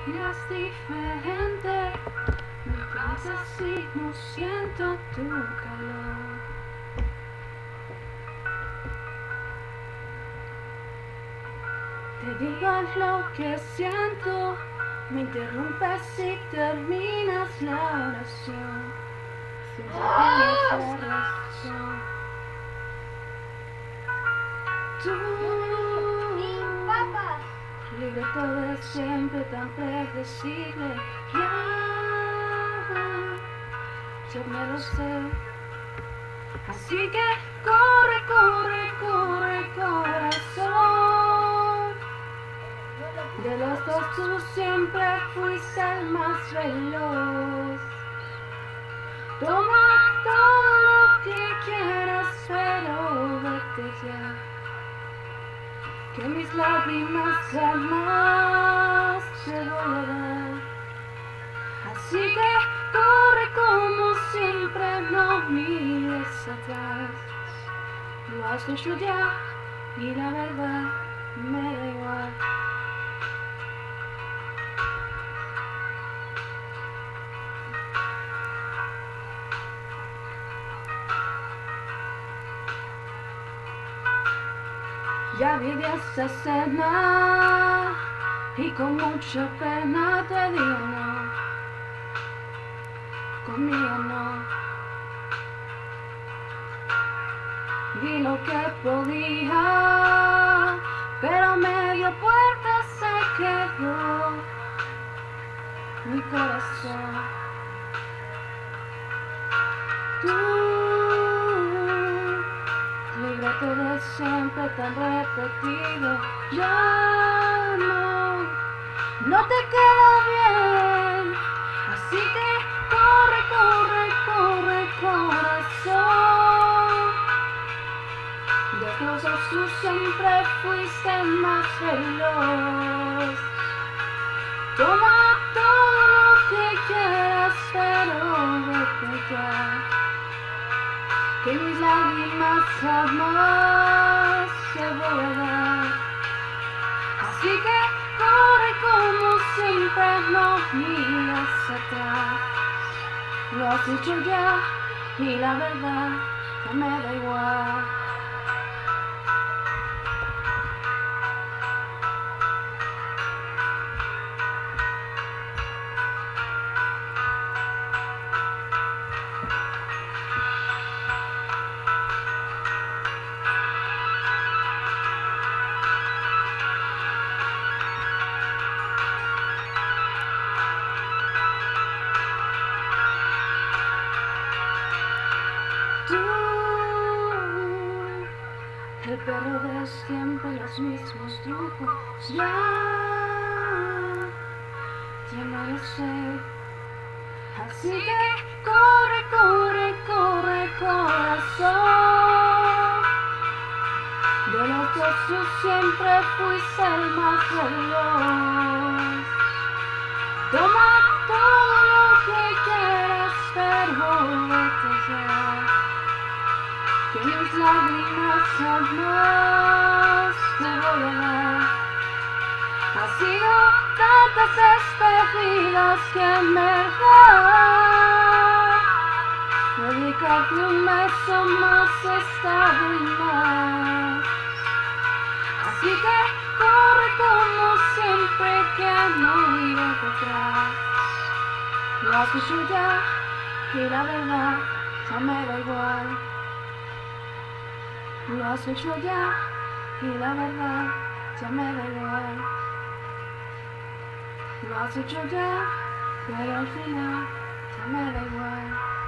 miras diferente, me pasas y no siento tu calor. Te digo lo que siento, me interrumpes y terminas la oración. Siempre tienes la razón. Tú, libreto de siempre tan predecible, yo me lo sé. Así que corre, corre, corre, corazón. De los dos tú siempre fuiste el más veloz. Toma todo lo que quieras, pero vete ya. Que mis lágrimas jamás te voy a dar. Así que corre como siempre, no mires atrás. Lo has hecho ya y la verdad me da igual. Ya viví esa escena y con mucha pena te digo no, conmigo no. Di lo que podía, pero medio puerta se quedó mi corazón. Tú, libreto de siempre tan repetido, ya no te queda bien. Así que corre, corre, corre, corazón. De los dos tú siempre fuiste el más veloz. Toma todo lo que quieras, pero vete ya. Que mis lágrimas jamás te voy a dar. Así que corre como siempre, no miras atrás. Lo has hecho ya y la verdad ya me da igual. El perro de siempre, los mismos trucos, ya me lo sé. Así que corre, corre, corre, corazón. De los dos tú siempre fuiste el más veloz. Toma todo lo que quieras, pero vete ya. Que mis lágrimas jamás te voy a dar. Ha sido tantas despedidas que mejor dedicarte un beso más está de más. Así que corre como siempre, que no iré detrás. Lo has hecho ya y la verdad ya me da igual. Lo has hecho ya y la verdad ya me da igual. Lo has hecho ya, pero al final ya me da igual.